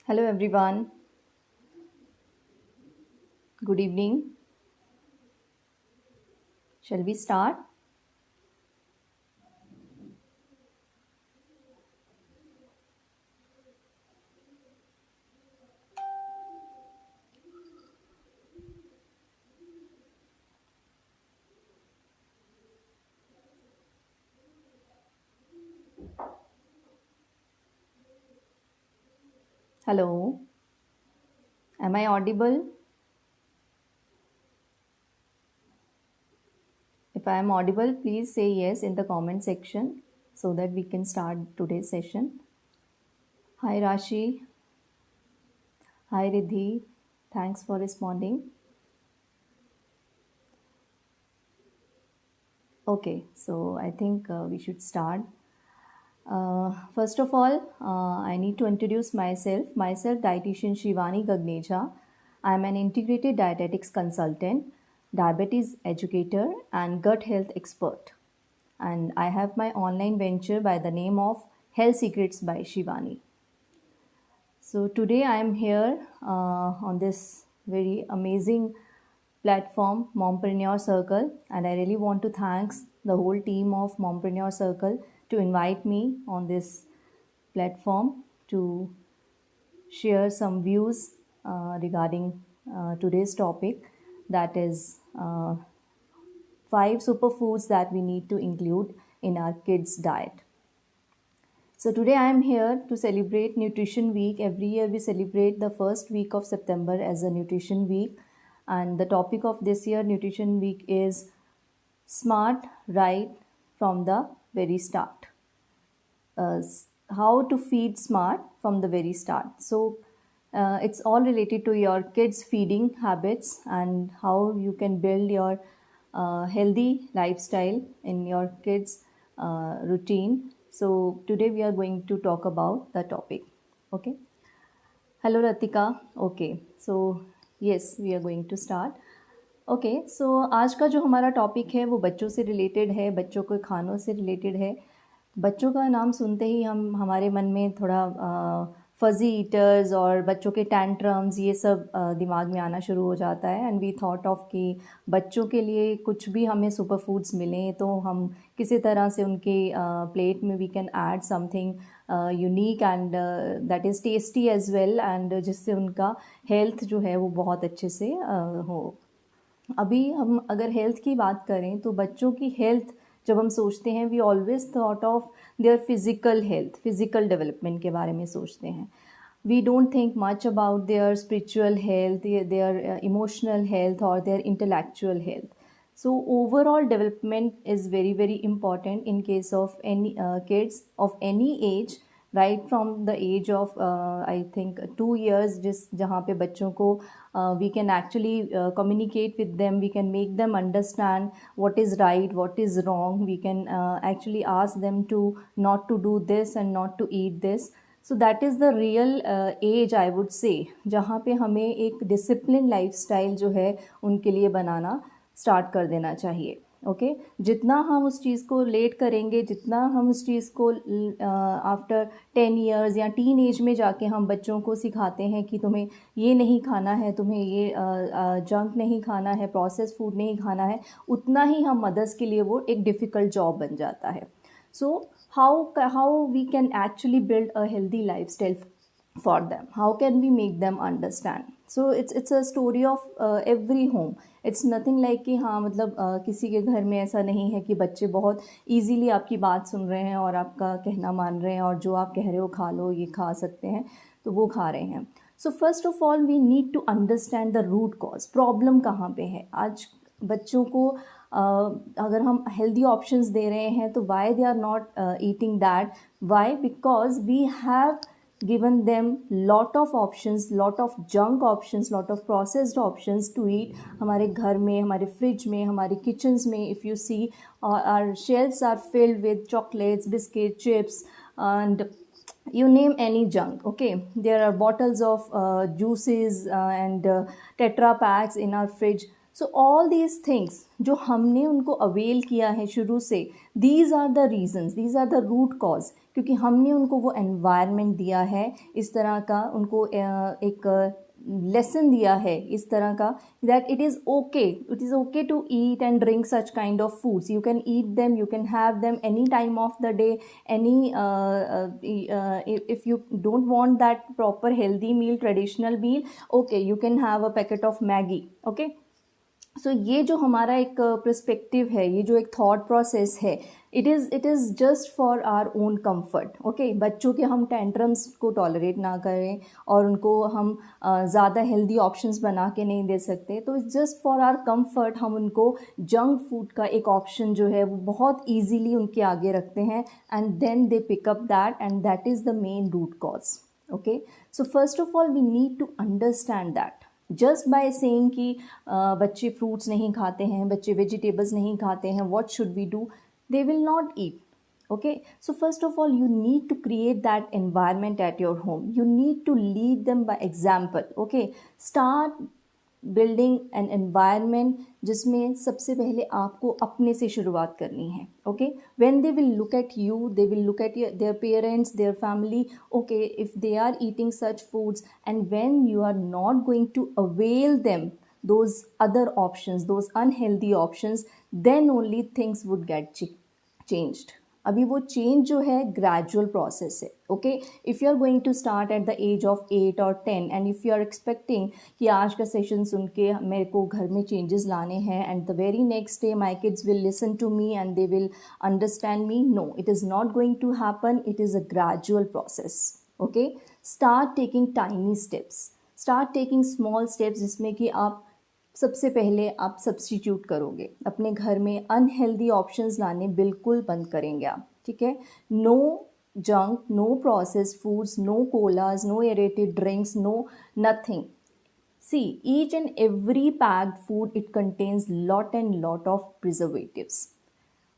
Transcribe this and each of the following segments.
Hello everyone. Good evening. Shall we start? Hello. Am I audible? If I am audible, please say yes in the comment section so that we can start today's session. Hi Rashi. Hi Riddhi. Thanks for responding. Okay, so I think we should start. First of all, I need to introduce myself. Myself, dietitian Shivani Gagneja. I am an integrated dietetics consultant, diabetes educator, and gut health expert. And I have my online venture by the name of Health Secrets by Shivani. So today I am here on this very amazing platform, Mompreneur Circle, and I really want to thanks the whole team of Mompreneur Circle to invite me on this platform to share some views regarding today's topic, that is 5 superfoods that we need to include in our kids' diet. So today I am here to celebrate Nutrition Week. Every year we celebrate the first week of September as a Nutrition Week, and the topic of this year Nutrition Week is smart right from the very start. uh, how to feed smart from the very start. So it's all related to your kids' feeding habits and how you can build your healthy lifestyle in your kids' routine. So today we are going to talk about the topic. Okay. Hello Ratika. Okay. So yes, we are going to start. Okay so आज का जो हमारा topic है वो बच्चों से related है, बच्चों के खानों से रिलेटेड है। बच्चों का नाम सुनते ही हम हमारे मन में थोड़ा फजी ईटर्स और बच्चों के टैंट्रम्स ये सब दिमाग में आना शुरू हो जाता है, एंड वी थॉट ऑफ कि बच्चों के लिए कुछ भी हमें सुपर फूड्स मिलें तो हम किसी तरह से उनके प्लेट में we can add something unique and that is tasty as well, and जिससे उनका हेल्थ जो है वो बहुत अच्छे से हो। अभी हम अगर हेल्थ की बात करें तो बच्चों की हेल्थ जब हम सोचते हैं we always thought of their physical health, physical development के बारे में सोचते हैं। We don't think much about their spiritual health, their emotional health और their intellectual health. So overall development is very very important in case of any kids of any age, right from the age of I think 2 years, जिस जहाँ पे बच्चों को we can actually communicate with them, we can make them understand what is right, what is wrong, we can actually ask them to not to do this and not to eat this. So that is the real age I would say, जहाँ पे हमें एक disciplined lifestyle जो है उनके लिए बनाना start कर देना चाहिए। ओके जितना हम उस चीज़ को लेट करेंगे, जितना हम उस चीज़ को आफ्टर 10 years या टीन एज में जाके हम बच्चों को सिखाते हैं कि तुम्हें ये नहीं खाना है, तुम्हें ये जंक नहीं खाना है, प्रोसेस फूड नहीं खाना है, उतना ही हम मदर्स के लिए वो एक डिफ़िकल्ट जॉब बन जाता है। So how we can actually build a healthy lifestyle for them, how can we make them understand? So it's a story of every home. It's nothing like कि हाँ मतलब किसी के घर में ऐसा नहीं है कि बच्चे बहुत easily आपकी बात सुन रहे हैं और आपका कहना मान रहे हैं और जो आप कह रहे हो खा लो, ये खा सकते हैं, तो वो खा रहे हैं। So first of all we need to understand the root cause, problem कहाँ पे है। आज बच्चों को अगर हम हेल्दी ऑप्शंस दे रहे हैं तो why they are not eating that? Why? Because we have given them lot of options, lot of junk options, lot of processed options to eat. हमारे घर में, हमारे फ्रिज में, हमारे किचन्स में if you see our shelves are filled with chocolates, biscuits, chips and you name any junk. Okay, there are bottles of juices and tetra packs in our fridge. So all these things जो हमने उनको avail किया है शुरू से, these are the reasons, these are the root cause, क्योंकि हमने उनको वो एनवायरनमेंट दिया है, इस तरह का उनको एक लेसन दिया है इस तरह का, that it is okay to eat and drink such kind of foods. You can eat them, you can have them any time of the day, any if you don't want that proper healthy meal, traditional meal, okay, you can have a packet of Maggi. Okay, सो ये जो हमारा एक perspective है, ये जो एक thought process है, it is just for our own comfort. Okay, बच्चों के हम टेंट्रम्स को टॉलरेट ना करें और उनको हम ज़्यादा हेल्दी ऑप्शंस बना के नहीं दे सकते, तो it's just for our comfort हम उनको जंक फूड का एक ऑप्शन जो है वो बहुत ईजीली उनके आगे रखते हैं, and then they pick up that, and that is the main root cause. Okay, so first of all we need to understand that. Just by saying कि बच्चे फ्रूट्स नहीं खाते हैं, बच्चे वेजिटेबल्स नहीं खाते हैं, what should we do, they will not eat. Okay, so first of all you need to create that environment at your home. You need to lead them by example. Okay, start building an environment जिसमें सबसे पहले आपको अपने से शुरुआत करनी है. Okay, when they will look at you, they will look at their parents, their family. Okay, if they are eating such foods and when you are not going to avail them those other options, those unhealthy options, then only things would get changed. अभी वो change जो है gradual process है. Okay, if you are going to start at the age of 8 और 10 and if you are expecting कि आज का session सुन के मेरे को घर में चेंजेस लाने हैं and the very next day my kids will listen to me and they will understand me, no, it is not going to happen. It is a gradual process. Okay, start taking tiny steps, start taking small steps, जिसमें कि आप सबसे पहले आप substitute करोगे अपने घर में, अनहेल्दी ऑप्शंस लाने बिल्कुल बंद करेंगे आप. ठीक है, no junk, no processed foods, no colas, no aerated drinks, no nothing. See, each and every packed food it contains lot and lot of preservatives.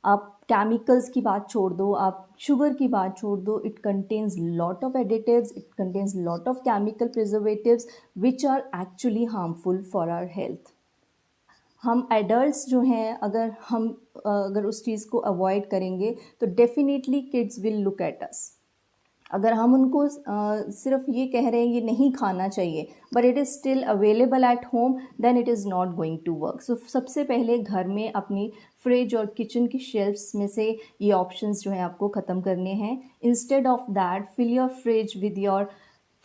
आप केमिकल्स की बात छोड़ दो, आप शुगर की बात छोड़ दो, it contains lot of additives, it contains lot of chemical preservatives which are actually harmful for our health. हम एडल्ट्स जो हैं, अगर उस चीज़ को अवॉइड करेंगे तो definitely kids will look at us. अगर हम उनको सिर्फ ये कह रहे हैं ये नहीं खाना चाहिए but it is still available at home, then it is not going to work. So सबसे पहले घर में अपनी फ्रिज और किचन की शेल्फ्स में से ये ऑप्शंस जो हैं आपको ख़त्म करने हैं. Instead of that, fill your fridge with your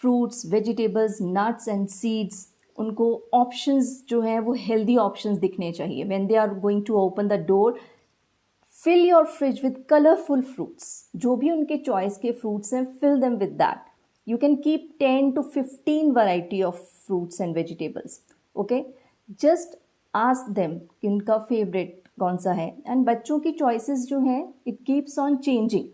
fruits, vegetables, nuts and seeds. उनको ऑप्शंस जो हैं वो हेल्दी ऑप्शंस दिखने चाहिए. When they are going to open the door, fill your fridge with colorful fruits. जो भी उनके चॉइस के फ्रूट्स हैं, fill them with that. You can keep 10 to 15 variety of fruits and vegetables. Okay, just ask them कि उनका favourite कौन सा है. एंड बच्चों की चॉइसेस जो हैं, it keeps on changing.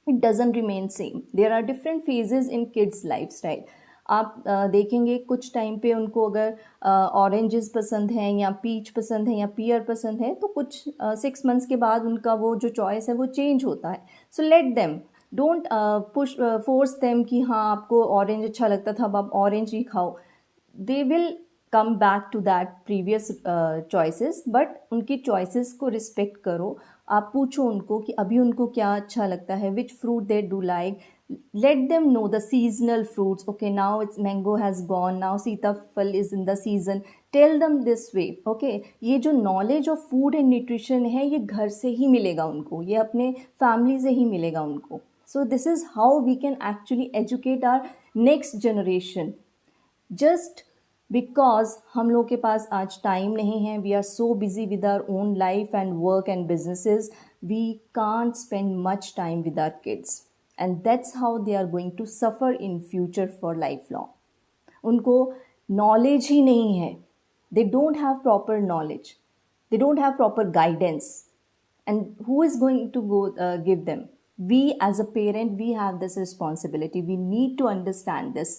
It doesn't remain same. There are different phases in kids lifestyle. आप देखेंगे कुछ टाइम पे उनको अगर ऑरेंजेस पसंद हैं या पीच पसंद है या पियर पसंद है, तो कुछ 6 मंथ्स के बाद उनका वो जो चॉइस है वो चेंज होता है. सो let them, don't push force them कि हाँ आपको ऑरेंज अच्छा लगता था अब आप ऑरेंज ही खाओ. They will come back to that previous choices, but उनकी चॉइसेस को रिस्पेक्ट करो. आप पूछो उनको कि अभी उनको क्या अच्छा लगता है, which fruit they do like. Let them know the seasonal fruits. Okay, now it's mango has gone, now सीताफल is in the season. Tell them this way. Okay, ये जो knowledge of food and nutrition है ये घर से ही मिलेगा उनको, ये अपने family से ही मिलेगा उनको. So this is how we can actually educate our next generation. Just because हम लोग के पास आज टाइम नहीं है, we are so busy with our own life and work and businesses, we can't spend much time with our kids. And that's how they are going to suffer in future for lifelong. उनको knowledge ही नहीं है. They don't have proper knowledge. They don't have proper guidance. And who is going to give them? We as a parent, we have this responsibility. We need to understand this.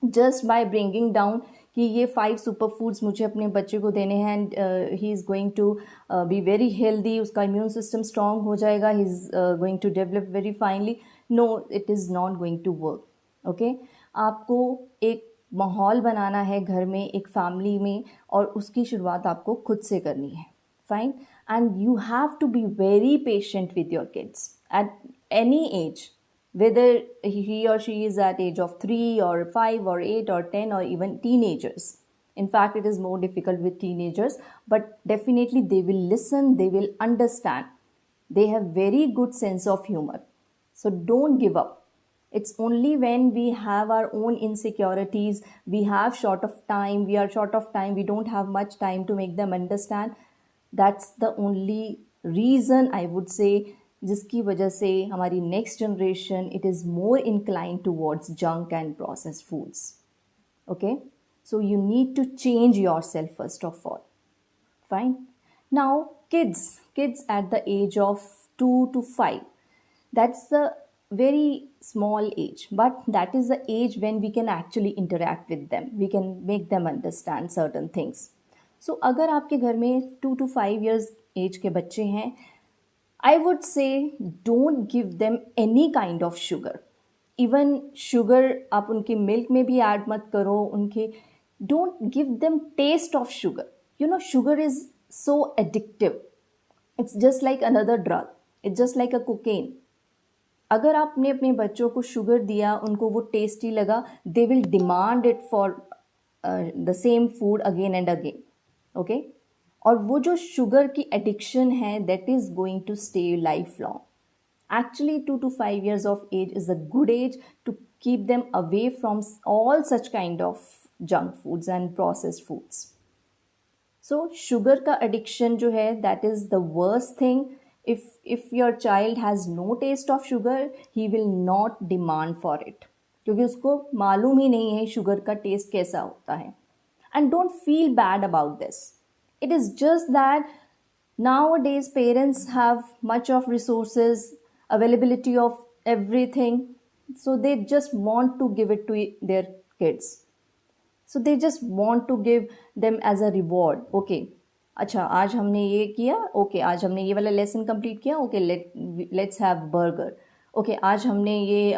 Just by bringing down कि ये 5 super foods मुझे अपने बच्चे को देने हैं and he is going to be very healthy, उसका immune system strong हो जाएगा, he is going to develop very finely. No, it is not going to work. Okay, आपको एक माहौल बनाना है घर में, एक फैमिली में, और उसकी शुरुआत आपको खुद से करनी है. Fine. And you have to be very patient with your kids at any age, whether he or she is at age of 3 or 5 or 8 or 10 or even teenagers. In fact, it is more difficult with teenagers, but definitely they will listen, they will understand. They have very good sense of humor. So don't give up. It's only when we have our own insecurities, we have short of time, we are short of time, we don't have much time to make them understand. That's the only reason I would say जिसकी वजह से हमारी next generation it is more incline towards junk and process foods. Okay, so you need to change yourself first of all. Fine. Now kids at the age of 2 to 5, that's the very small age, but that is the age when we can actually interact with them, we can make them understand certain things. So अगर आपके घर में 2 to 5 years age के बच्चे हैं, I would say don't give them any kind of sugar. Even sugar आप उनके milk में भी add मत करो. उनके don't give them taste of sugar. You know, sugar is so addictive. It's just like another drug. It's just like a cocaine. अगर आपने अपने बच्चों को शुगर दिया, उनको वो टेस्टी लगा, they will demand it for the same food again and again. Okay? और वो जो शुगर की एडिक्शन है that is going to stay lifelong. Actually 2 to 5 years of age is a good age to keep them away from all such kind of junk foods and processed foods. So sugar का addiction जो है that is the worst thing. if your child has no taste of sugar, he will not demand for it, क्योंकि उसको मालूम ही नहीं है sugar का टेस्ट कैसा होता है. And don't feel bad about this. It is just that nowadays parents have much of resources, availability of everything, so they just want to give it to their kids. So they just want to give them as a reward. Okay, अच्छा आज हमने ये किया, okay आज हमने ये वाला lesson complete किया, okay let's have burger. Okay आज हमने ये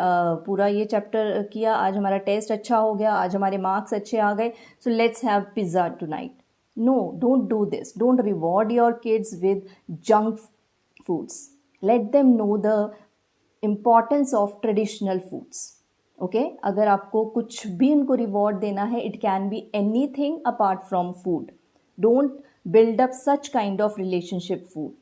पूरा ये चैप्टर किया, आज हमारा टेस्ट अच्छा हो गया, आज हमारे मार्क्स अच्छे आ गए, so let's have pizza tonight. No, don't do this. Don't reward your kids with junk foods. Let them know the importance of traditional foods. Okay? अगर आपको कुछ भी उनको रिवॉर्ड देना है, it can be anything apart from food. Don't build up such kind of relationship food.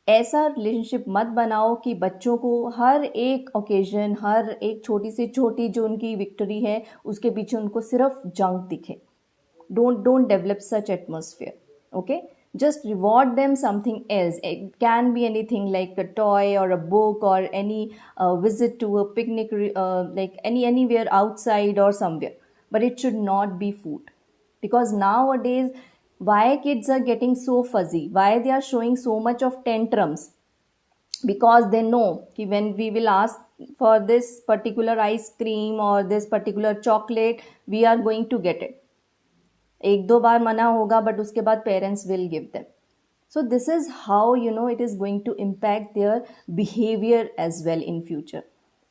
ऐसा relationship मत बनाओ कि बच्चों को हर एक ओकेजन, हर एक छोटी से छोटी जो उनकी विक्ट्री है उसके पीछे उनको सिर्फ जंक दिखे. Don't develop such atmosphere. Okay, just reward them something else. It can be anything like a toy or a book or any visit to a picnic, like anywhere outside or somewhere, but it should not be food. Because nowadays why kids are getting so fuzzy, why they are showing so much of tantrums, because they know कि when we will ask for this particular ice cream or this particular chocolate, we are going to get it. एक दो बार मना होगा but उसके बाद parents will give them. So this is how you know it is going to impact their behaviour as well in future.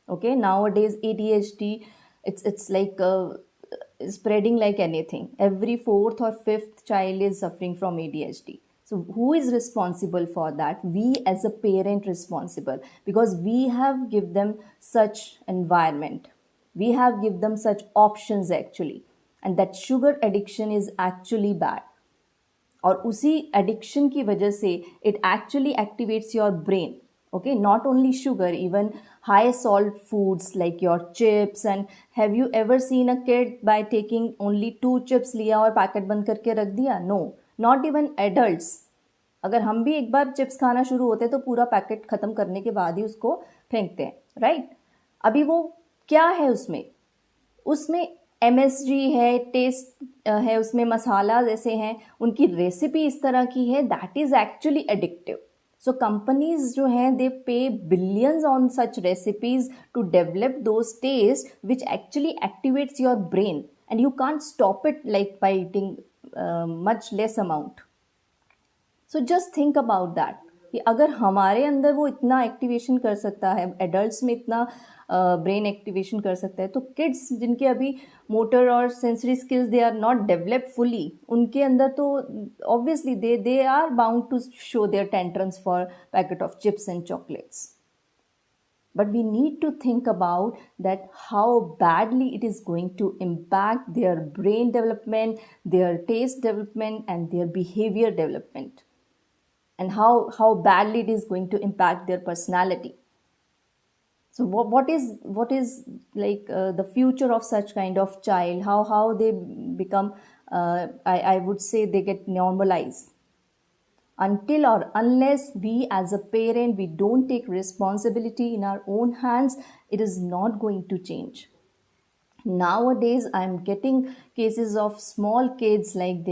Okay, nowadays ADHD it's like spreading like anything. Every fourth or fifth child is suffering from ADHD. So who is responsible for that? We as a parent responsible, because we have give them such environment, we have give them such options actually. And that sugar addiction is actually bad. और उसी addiction की वजह से it actually activates your brain. Okay, not only sugar, even high salt foods like your chips. And have you ever seen a kid by taking only 2 chips लिया और packet बंद करके रख दिया? No, not even adults. अगर हम भी एक बार चिप्स खाना शुरू होते हैं तो पूरा पैकेट ख़त्म करने के बाद ही उसको फेंकते हैं, राइट? अभी वो क्या है उसमें MSG है, टेस्ट है, उसमें मसाला जैसे हैं, उनकी रेसिपी इस तरह की है, that is actually addictive. So companies जो हैं they pay billions on such recipes to develop those taste which actually activates your brain and you can't stop it like by eating much less amount. So just think about that. कि अगर हमारे अंदर वो इतना activation कर सकता है, adults में इतना ब्रेन एक्टिवेशन कर सकता है, तो किड्स जिनके अभी मोटर और sensory skills they are not developed fully, उनके अंदर तो obviously they are bound to show their tantrums for packet of chips and chocolates. But we need to think about that how badly it is going to impact their brain development, their taste development, and their behavior development, and how badly it is going to impact their personality. So what is like the future of such kind of child, how they become I would say they get normalized. Until or unless we as a parent we don't take responsibility in our own hands, it is not going to change. Nowadays I'm getting cases of small kids, like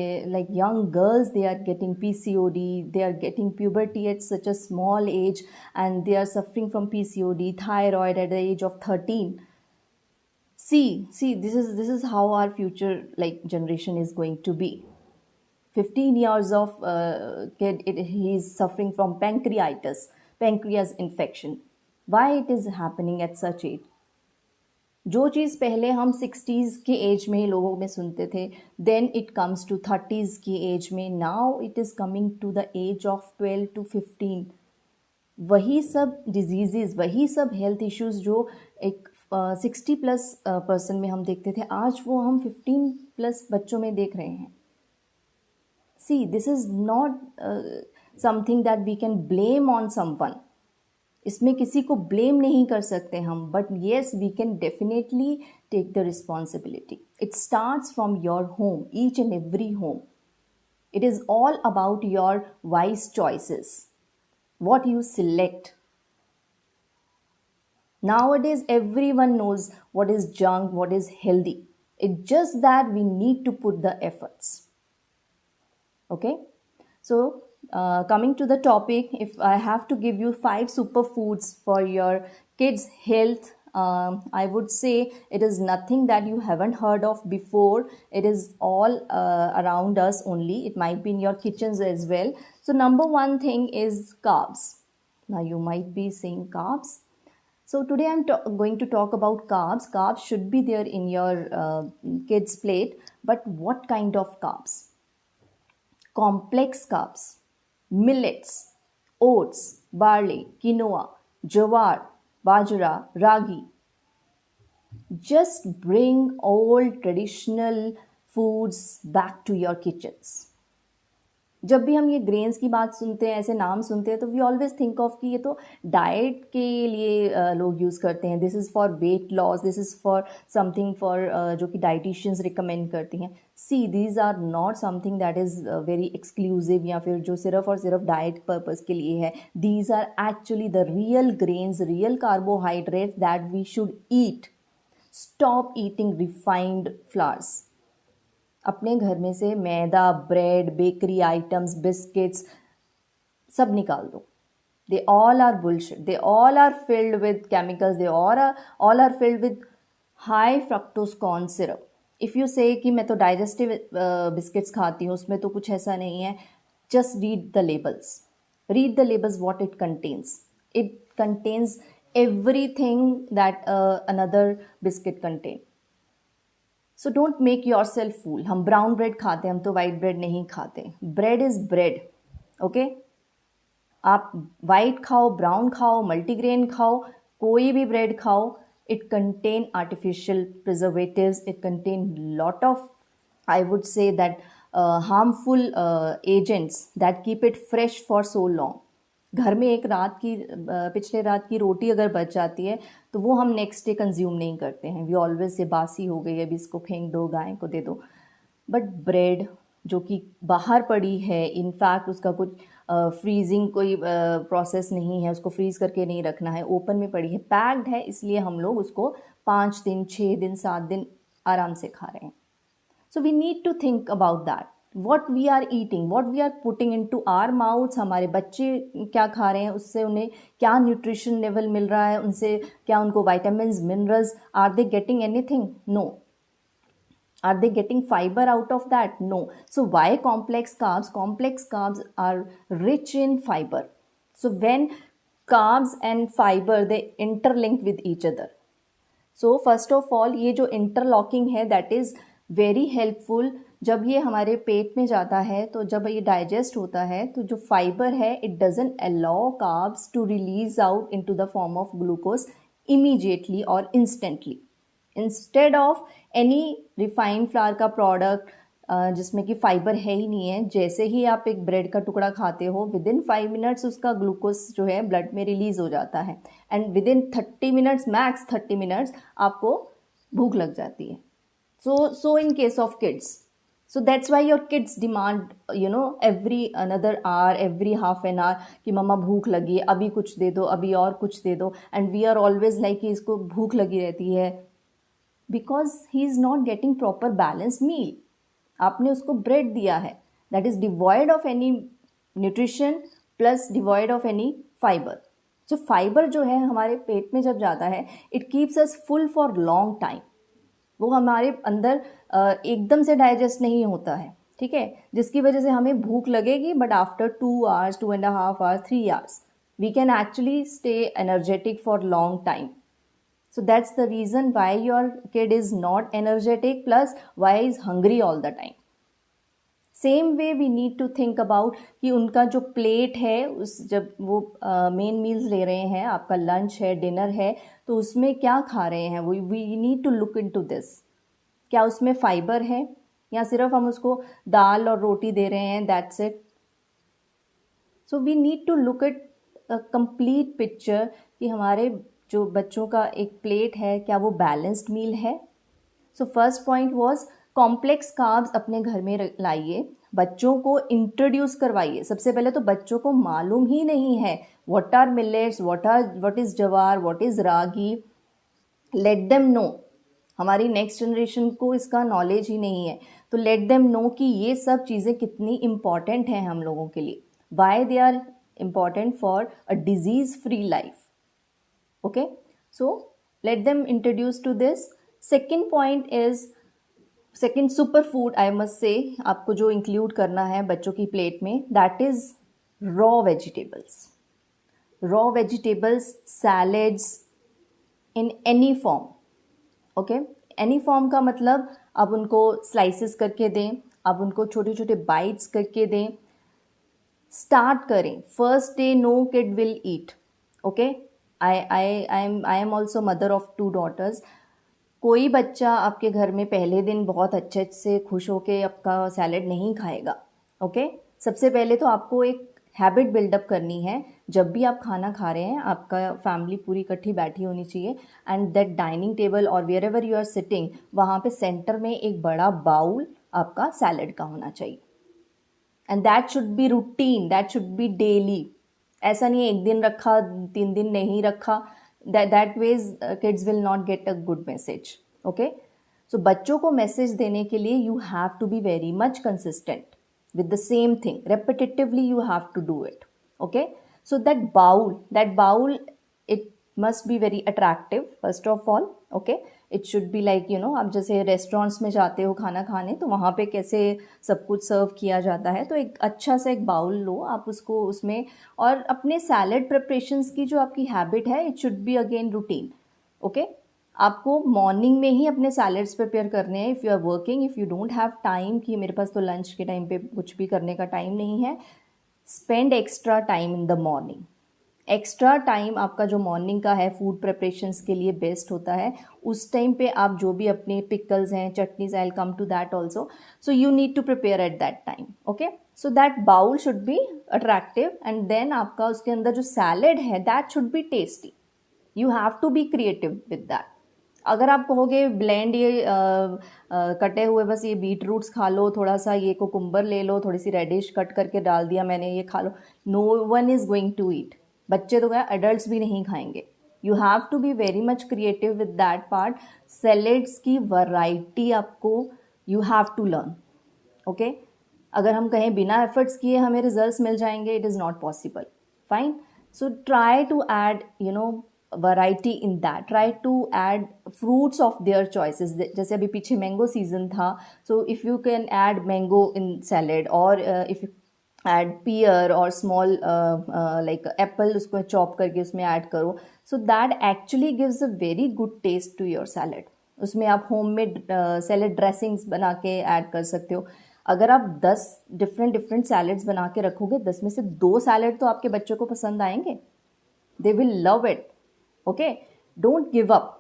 young girls, they are getting PCOD, they are getting puberty at such a small age, and they are suffering from PCOD, thyroid at the age of 13. See, this is how our future like generation is going to be. 15 years of kid, he is suffering from pancreas infection. Why it is happening at such age? जो चीज़ पहले हम 60s के as में लोगों में सुनते थे, then it comes to 30s की एज में, now it is coming to the age of 12 to 15. वही सब डिजीज़, वही सब हेल्थ इश्यूज़ जो एक 60 प्लस पर्सन में हम देखते थे, आज वो हम 15 प्लस बच्चों में देख रहे हैं. See, this is not something that we can blame on someone. इसमें किसी को ब्लेम नहीं कर सकते हम, but yes we can definitely take the responsibility. It starts from your home, each and every home. It is all about your wise choices, what you select. Nowadays, everyone knows what is junk, what is healthy. It's just that we need to put the efforts. Okay, so coming to the topic, if I have to give you 5 superfoods for your kids' health, I would say it is nothing that you haven't heard of before. It is all around us only. It might be in your kitchens as well. So number one thing is carbs. Now you might be saying carbs. So today I'm going to talk about carbs. Carbs should be there in your kids' plate, but what kind of carbs? Complex carbs, millets, oats, barley, quinoa, jowar, bajra, ragi. Just bring all traditional foods back to your kitchens. जब भी हम ये grains की बात सुनते हैं, ऐसे नाम सुनते हैं, तो वी ऑलवेज थिंक ऑफ कि ये तो डाइट के लिए लोग यूज़ करते हैं, this is for weight loss, this is for something for जो कि डाइटिशियंस रिकमेंड करती हैं. See, these are not something that is very exclusive या फिर जो सिर्फ और सिर्फ डाइट पर्पज़ के लिए है. These are actually the real grains, real carbohydrates that we should eat. Stop eating refined flours. अपने घर में से maida, bread, bakery items, biscuits सब निकाल दो. They all are bullshit. They all are filled with chemicals. They all are filled with high fructose corn syrup. If you say कि मैं तो डाइजेस्टिव बिस्किट्स खाती हूँ, उसमें तो कुछ ऐसा नहीं है, just read the labels. Read the labels what it contains. It contains everything that another biscuit contain. So don't make yourself fool. हम ब्राउन ब्रेड खाते हैं, हम तो वाइट ब्रेड नहीं खाते. Bread is bread. ओके, आप वाइट खाओ, brown खाओ, मल्टीग्रेन खाओ, कोई भी ब्रेड खाओ, it contain artificial preservatives, it contain lot of, I would say that harmful agents that keep it fresh for so long. घर में एक रात की पिछले रात की रोटी अगर बच जाती है तो वो हम नेक्स्ट डे कंज्यूम नहीं करते हैं. वी ऑलवेज से बासी हो गई है, अभी इसको फेंक दो, गाय को दे दो. बट ब्रेड जो कि बाहर पड़ी है, इनफैक्ट उसका कुछ फ्रीजिंग कोई प्रोसेस नहीं है, उसको फ्रीज़ करके नहीं रखना है, ओपन में पड़ी है, पैक्ड है, इसलिए हम लोग उसको 5 दिन, 6 दिन, 7 दिन आराम से खा रहे हैं. So we need to think about that. what we are eating, what we are putting into our mouths, हमारे बच्चे क्या खा रहे हैं, उससे उन्हें क्या न्यूट्रिशन लेवल मिल रहा है, उनसे क्या उनको vitamins, minerals, are they getting anything? No. Are they getting fiber out of that? No. So why complex carbs? Complex carbs are rich in fiber. So when carbs and fiber they interlink with each other. So first of all ये जो interlocking है that is very helpful. जब ये हमारे पेट में जाता है तो जब ये डाइजेस्ट होता है तो जो फाइबर है it doesn't allow carbs to release out into the form of glucose immediately और instantly. Instead of any refined flour का प्रोडक्ट जिसमें कि फाइबर है ही नहीं है, जैसे ही आप एक ब्रेड का टुकड़ा खाते हो विद इन 5 मिनट्स उसका ग्लूकोज जो है ब्लड में रिलीज हो जाता है and within 30 minutes max 30 minutes आपको भूख लग जाती है. So in case of kids, so that's why your kids demand every another hour, every half an hour कि मम्मा भूख लगी है, अभी कुछ दे दो, अभी और कुछ दे दो. And we are always like कि इसको भूख लगी रहती है because he is not getting proper balanced meal. आपने उसको ब्रेड दिया है that is devoid of any nutrition plus devoid of any fibre. So fibre जो है हमारे पेट में जब जाता है it keeps us full for long time. वो हमारे अंदर एकदम से डाइजेस्ट नहीं होता है, ठीक है, जिसकी वजह से हमें भूख लगेगी but after 2 hours, 2.5 hours, 3 hours we can actually stay energetic for long time. So that's the reason why your kid is not energetic plus why is hungry all the time. Same way we need to think about कि उनका जो plate है उस जब वो main meals ले रहे हैं, आपका लंच है, डिनर है, तो उसमें क्या खा रहे हैं. We need to look into this. क्या उसमें फाइबर है या सिर्फ हम उसको दाल और रोटी दे रहे हैं, that's it. So we need to look at a complete picture कि हमारे जो बच्चों का एक प्लेट है क्या वो बैलेंस्ड मील है. So first point was complex carbs अपने घर में लाइए, बच्चों को इंट्रोड्यूस करवाइए. सबसे पहले तो बच्चों को मालूम ही नहीं है what are millets, what is jowar, what is ragi. Let them know. हमारी नेक्स्ट जनरेशन को इसका नॉलेज ही नहीं है, तो लेट देम नो कि ये सब चीज़ें कितनी इम्पॉर्टेंट हैं हम लोगों के लिए. Why they are important for a disease free life. Okay, so let them introduce to this. Second point is, second super food I must say आपको जो इंक्लूड करना है बच्चों की प्लेट में, that is raw vegetables. Raw vegetables, salads in any form. Okay, any form का मतलब आप उनको स्लाइसेस करके दें, आप उनको छोटे छोटे बाइट्स करके दें. स्टार्ट करें. First day no kid will eat. Okay, I am also mother of 2 daughters. कोई बच्चा आपके घर में पहले दिन बहुत अच्छे से खुश होके आपका सैलेड नहीं खाएगा. ओके, सबसे पहले तो आपको एक हैबिट बिल्डअप करनी है. जब भी आप खाना खा रहे हैं आपका फैमिली पूरी इकट्ठी बैठी होनी चाहिए एंड दैट डाइनिंग टेबल और wherever you are sitting, वहाँ पे सेंटर में एक बड़ा बाउल आपका सैलेड का होना चाहिए. And that should B routine, that should B daily. ऐसा नहीं है एक दिन रखा 3 दिन नहीं रखा. that ways kids will not get a good message. Okay, so बच्चों को मैसेज देने के लिए you have to be very much consistent with the same thing. Repetitively you have to do it. Okay, so that bowl it must be very attractive first of all. Okay, it should be like आप जैसे restaurants में जाते हो खाना खाने तो वहाँ पे कैसे सब कुछ सर्व किया जाता है, तो एक अच्छा सा एक बाउल लो आप उसको उसमें. और अपने सैलेड प्रिपरेशंस की जो आपकी हैबिट है it should be again routine. Okay, आपको मॉर्निंग में ही अपने सैलेड्स प्रिपेयर करने हैं. If you are working, if you don't have time कि मेरे पास तो लंच के टाइम पे कुछ भी करने का टाइम नहीं है, spend extra time in the morning. Extra time आपका जो मॉर्निंग का है फूड प्रिपरेशंस के लिए बेस्ट होता है. उस टाइम पे आप जो भी अपने पिकल्स हैं, chutneys, I will come to that also. So you need to prepare at that time. Okay, so that bowl should be attractive and then आपका उसके अंदर जो सैलेड है that should be tasty. You have to be creative with that. अगर आप कहोगे blend ये कटे हुए बस ये बीट रूट्स खा लो, थोड़ा सा ये कुकुम्बर ले लो, थोड़ी सी रेडिश कट करके डाल दिया मैंने, ये खा लो, no one is going to eat. बच्चे तो क्या, एडल्ट्स भी नहीं खाएंगे. You have to be very much creative with that part. Salads की वैरायटी आपको you have to learn. Okay, अगर हम कहें बिना एफर्ट्स किए हमें रिजल्ट्स मिल जाएंगे, it is not possible. Fine, so try to add variety in that. Try to add fruits of their choices. जैसे अभी पीछे मैंगो सीजन था, so if you can add mango in salad, और if add pear और small like apple, उसको chop करके उसमें add करो, so that actually gives a very good taste to your salad. उसमें आप होममेड सैलड ड्रेसिंग्स बना के ऐड कर सकते हो. अगर आप 10 डिफरेंट डिफरेंट सैलड्स बना के रखोगे, 10 में से 2 सैलड तो आपके बच्चों को पसंद आएंगे. They will love it. Okay, don't give up.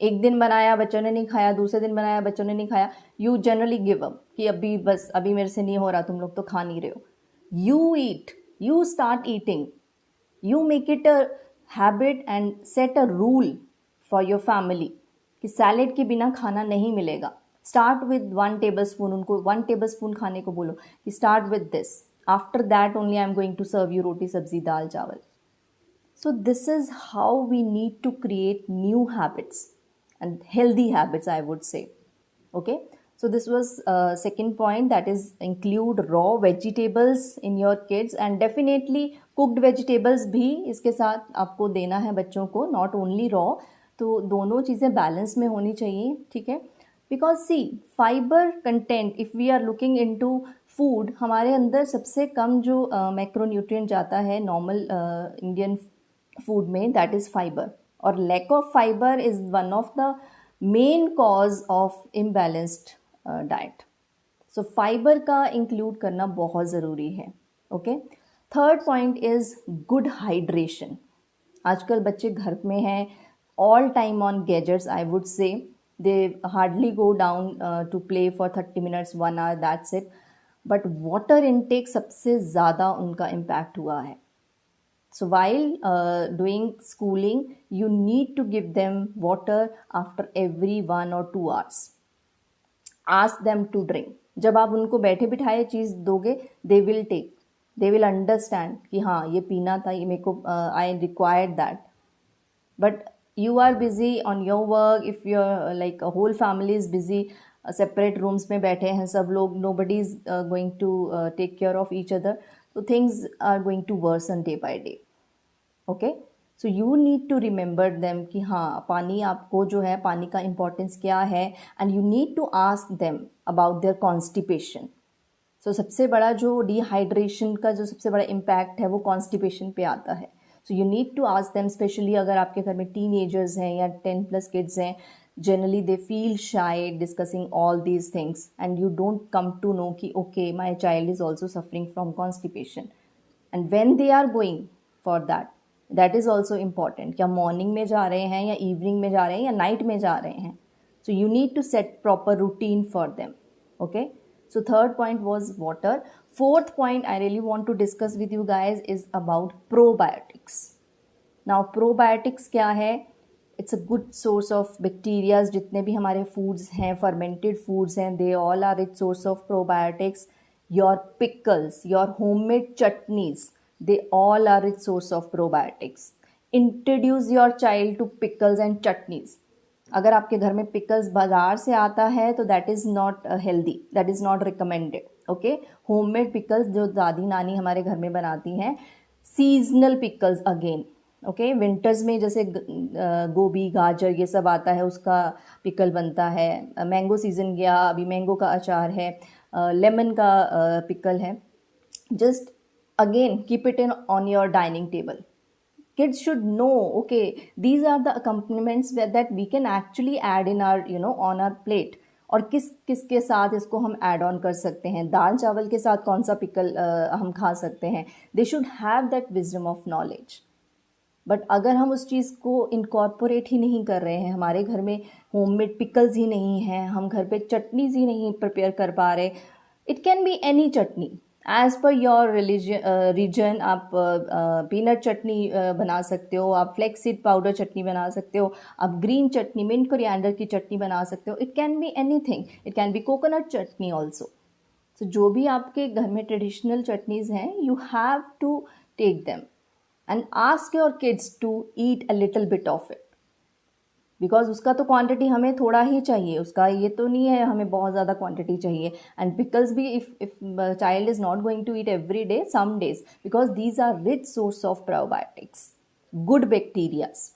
एक दिन बनाया बच्चों ने नहीं खाया, दूसरे दिन बनाया बच्चों ने नहीं खाया, यू जनरली गिव अप कि अभी बस अभी मेरे से नहीं हो रहा, तुम लोग तो खा नहीं रहे हो. You eat, you start eating, you make it a habit and set a rule for your family कि सैलेड के बिना खाना नहीं मिलेगा. स्टार्ट विद 1 tablespoon, उनको 1 tablespoon खाने को बोलो कि start with this, after that only I am going to serve you roti sabzi dal चावल. So this is how we need to create new habits and healthy habits, I would say. Okay, so this was second point, that is include raw vegetables in your kids, and definitely cooked vegetables भी इसके साथ आपको देना है बच्चों को, not only raw. तो दोनों चीज़ें बैलेंस में होनी चाहिए, ठीक है. Because see fibre content, if we are looking into food, हमारे अंदर सबसे कम जो मैक्रोन्यूट्रिएंट जाता है नॉर्मल इंडियन फूड में, दैट इज़ फाइबर. और lack of fibre is one of the main cause of imbalanced diet. So fibre का इंक्लूड करना बहुत ज़रूरी है. Okay, third point is good hydration. आजकल बच्चे घर में हैं, all time on gadgets, I would say. They hardly go down to play for 30 minutes 1 hour, that's it. But water intake सबसे ज़्यादा उनका इम्पैक्ट हुआ है. So while doing schooling, you need to give them water after every 1 or 2 hours. Ask them to drink. जब आप उनको बैठे बिठाए चीज़ दोगे, they will take, they will understand कि हाँ ये पीना था, ये मेरे को I required that. But you are busy on your work. If you're like a whole family is busy, separate rooms में बैठे हैं सब लोग, nobody is going to take care of each other. So things are going to worsen day by day. Okay, so you need to remember them कि हाँ पानी आपको जो है, पानी का इम्पोर्टेंस क्या है, and you need to ask them about their constipation. So सबसे बड़ा जो डिहाइड्रेशन का जो सबसे बड़ा इम्पैक्ट है वो कॉन्स्टिपेशन पे आता है. So you need to ask them, specially अगर आपके घर में टीनेजर्स हैं या 10+ किड्स हैं, generally they feel shy discussing all these things, and you don't come to know कि okay my child is also suffering from constipation. And when they are going for that, that is also important. क्या morning में जा रहे हैं या evening में जा रहे हैं या नाइट में जा रहे हैं. So you need to set proper routine for them. Okay, so third point was water. Fourth point I really want to discuss with you guys is about probiotics. Now probiotics क्या है? It's a good source of bacterias. जितने भी हमारे foods हैं, fermented foods हैं, they all are it source of probiotics. Your pickles, your homemade chutneys, they all are its source of probiotics. Introduce your child to pickles and chutneys. अगर आपके घर में pickles बाजार से आता है तो that is not healthy, that is not recommended. Okay, homemade pickles जो दादी नानी हमारे घर में बनाती हैं, seasonal pickles again. Okay, winters में जैसे गोभी गाजर ये सब आता है, उसका पिकल बनता है. मैंगो सीजन गया, अभी मैंगो का अचार है, लेमन का पिकल है. Just again keep it in on your dining table. Kids should know, okay, these are the accompaniments that we can actually add in our on our plate. और किस के साथ इसको हम ऐड ऑन कर सकते हैं, दाल चावल के साथ कौन सा पिकल हम खा सकते हैं. They should have that wisdom of knowledge. But अगर हम उस चीज़ को इनकॉर्पोरेट ही नहीं कर रहे हैं, हमारे घर में होममेड पिकल्स ही नहीं हैं, हम घर पे चटनीज ही नहीं प्रिपेयर कर पा रहे, it can be any chutney as per your region. आप पीनट चटनी बना सकते हो, आप फ्लेक्सीड पाउडर चटनी बना सकते हो, आप ग्रीन चटनी, मिंट कोरिएंडर की चटनी बना सकते हो. It can be anything, it can be coconut chutney also. So जो भी आपके घर में ट्रेडिशनल चटनीज़ हैं, you have to take them and ask your kids to eat a little bit of it. Because उसका तो क्वांटिटी हमें थोड़ा ही चाहिए, उसका ये तो नहीं है हमें बहुत ज़्यादा क्वांटिटी चाहिए. एंड पिकल्स भी if child is not going to eat every day, some days, because these are rich source of probiotics, good bacterias.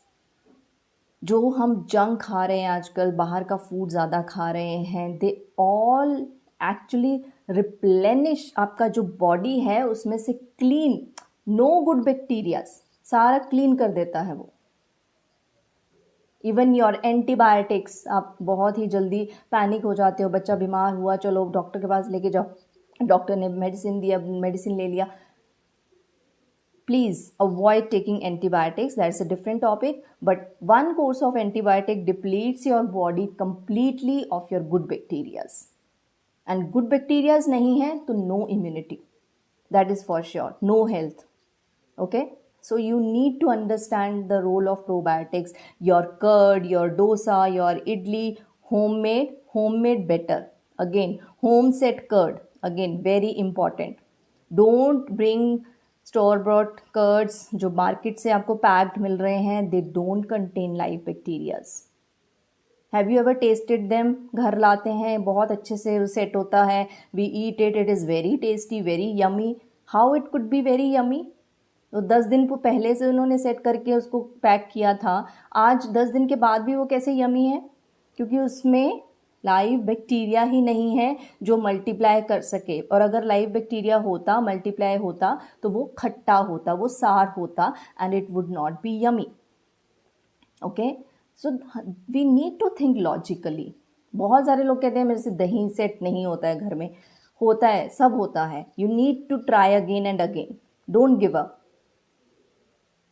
जो हम जंक खा रहे हैं आजकल, बाहर का फूड ज़्यादा खा रहे हैं, दे ऑल एक्चुअली रिप्लेनिश, आपका जो बॉडी है उसमें से क्लीन, नो गुड बैक्टीरिया, सारा क्लीन कर देता है वो। इवन योर एंटीबायोटिक्स, आप बहुत ही जल्दी पैनिक हो जाते हो, बच्चा बीमार हुआ, चलो डॉक्टर के पास लेके जाओ, डॉक्टर ने मेडिसिन दिया, मेडिसिन ले लिया। Please avoid taking antibiotics, that's a different topic, but one course of antibiotic depletes your body completely of your good bacteria, and good bacteria नहीं है तो no immunity, that is for sure, no health. Okay, so you need to understand the role of probiotics. Your curd, your dosa, your idli, homemade better. Again, home set curd, again very important. Don't bring store brought curds जो market से आपको packed मिल रहे हैं, they don't contain live bacterias. Have you ever tasted them? घर लाते हैं, बहुत अच्छे से सेट होता है, we eat it, it is very tasty, very yummy. How it could be very yummy? तो 10 दिन पहले से उन्होंने सेट करके उसको पैक किया था, आज 10 दिन के बाद भी वो कैसे यमी है? क्योंकि उसमें लाइव बैक्टीरिया ही नहीं है जो मल्टीप्लाई कर सके, और अगर लाइव बैक्टीरिया होता, मल्टीप्लाई होता, तो वो खट्टा होता, वो सार होता, and it would not be yummy. Okay, so we need to think logically. बहुत सारे लोग कहते हैं मेरे से दही सेट नहीं होता है घर में, होता है, सब होता है। You need to try again and again, don't give up.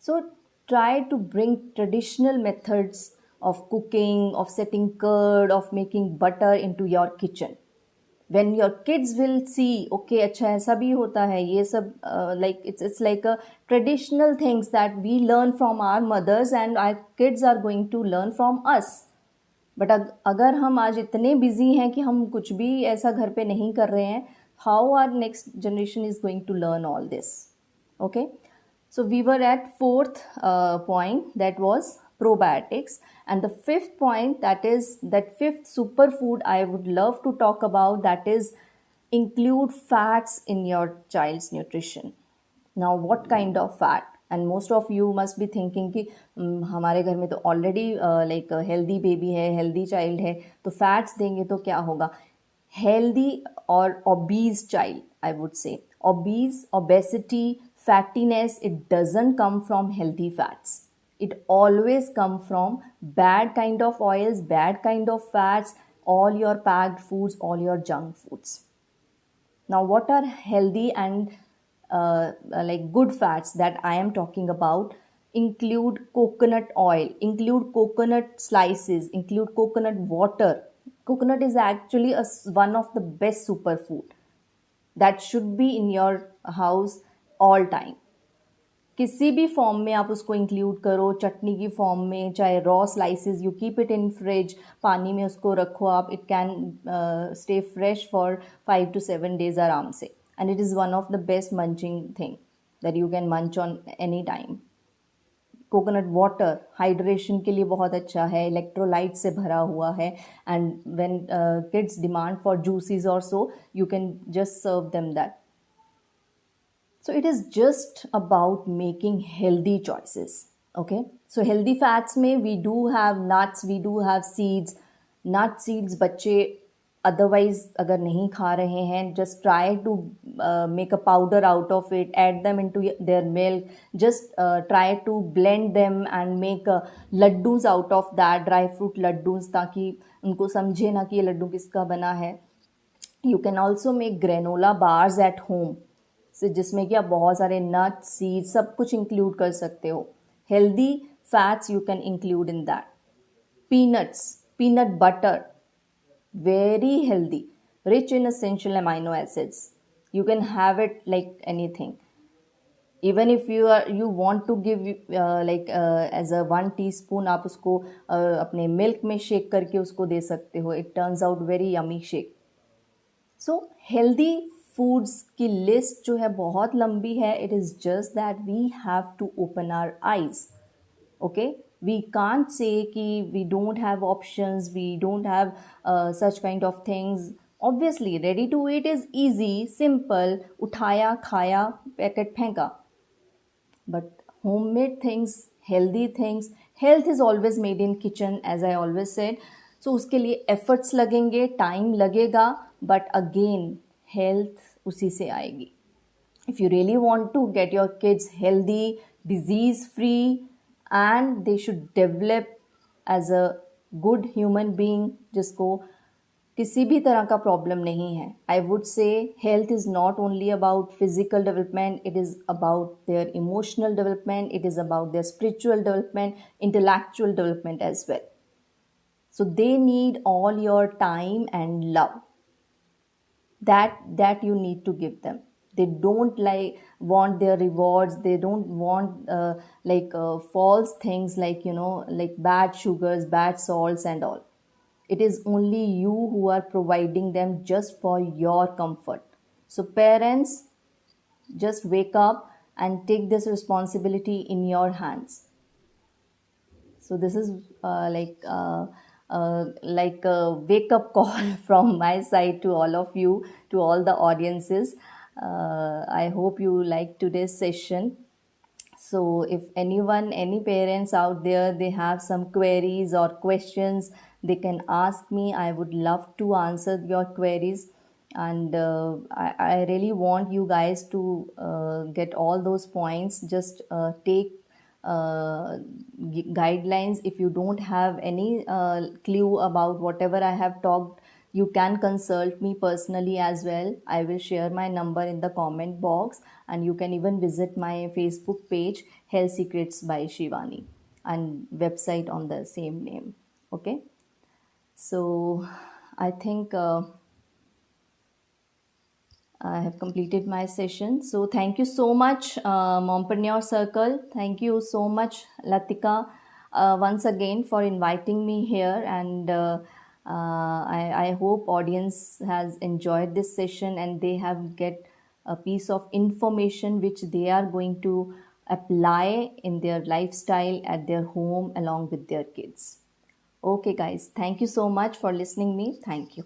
So try to bring traditional methods of cooking, of setting curd, of making butter into your kitchen. When your kids will see, okay, अच्छा ऐसा भी होता है, ये सब like it's like a traditional things that we learn from our mothers and our kids are going to learn from us. But अगर हम आज इतने busy हैं कि हम कुछ भी ऐसा घर पे नहीं कर रहे हैं, how our next generation is going to learn all this? Okay, so we were at fourth point, that was probiotics, and the fifth point, that is that fifth superfood I would love to talk about, that is include fats in your child's nutrition. Now what kind of fat? And most of you must be thinking कि हमारे घर में तो already like healthy baby है, healthy child है, तो fats देंगे तो क्या होगा? हेल्दी और ओबीज चाइल्ड, आई वुड से obese, obesity, fattiness, it doesn't come from healthy fats. It always come from bad kind of oils, bad kind of fats, all your packed foods, all your junk foods. Now what are healthy and like good fats that I am talking about? Include coconut oil, include coconut slices, include coconut water. Coconut is actually one of the best superfood that should be in your house all time. किसी भी form में आप उसको include करो, चटनी की form में, चाहे raw slices, you keep it in fridge, पानी में उसको रखो आप, it can stay fresh for 5 to 7 days आराम से, and it is one of the best munching thing that you can munch on any time. Coconut water hydration के लिए बहुत अच्छा है, इलेक्ट्रोलाइट से भरा हुआ है, and when kids demand for juices और so, you can just serve them that. So it is just about making healthy choices. Okay, so healthy fats में we do have nuts, we do have seeds. Nut seeds बच्चे otherwise अगर नहीं खा रहे हैं, just try to make a powder out of it, add them into their milk, just try to blend them and make laddus out of that, dry fruit laddus, ताकि उनको समझे ना कि ये लड्डू किसका बना है. You can also make granola bars at home, जिसमें कि आप बहुत सारे नट, सीड, सब कुछ इंक्लूड कर सकते हो. Healthy fats you can include in that. Peanuts, peanut butter, very healthy, rich in essential amino acids. You can have it like anything. Even if you want to give like as a 1 teaspoon, आप उसको अपने milk में shake करके उसको दे सकते हो. It turns out very yummy shake. So healthy foods की लिस्ट जो है बहुत लंबी है. It is just that we have to open our eyes. Okay, we can't say कि we don't have options, we don't have such kind of things. Obviously ready to eat is easy, simple, उठाया, खाया, packet फेंका. But homemade things, healthy things, health is always made in kitchen, as I always said. So उसके लिए efforts लगेंगे, time लगेगा, but again health उसी से आएगी. If you really want to get your kids healthy, disease free, and they should develop as a good human being जिसको किसी भी तरह का प्रॉब्लम नहीं है, I would say health is not only about physical development, it is about their emotional development, it is about their spiritual development, intellectual development as well. So they need all your time and love that you need to give them. They don't like want their rewards, they don't want false things like like bad sugars, bad salts and all. It is only you who are providing them just for your comfort. So parents, just wake up and take this responsibility in your hands. So this is like a wake up call from my side to all of you, to all the audiences. I hope you like today's session. So if anyone, any parents out there, they have some queries or questions, they can ask me. I would love to answer your queries. And I really want you guys to get all those points. Just take guidelines. If you don't have any clue about whatever I have talked, you can consult me personally as well. I will share my number in the comment box, and you can even visit my Facebook page, Health Secrets by Shivani, and website on the same name. Okay, so I think I have completed my session. So thank you so much, Mompreneur Circle. Thank you so much, Latika, once again for inviting me here. And I hope audience has enjoyed this session and they have get a piece of information which they are going to apply in their lifestyle at their home along with their kids. Okay, guys. Thank you so much for listening me. Thank you.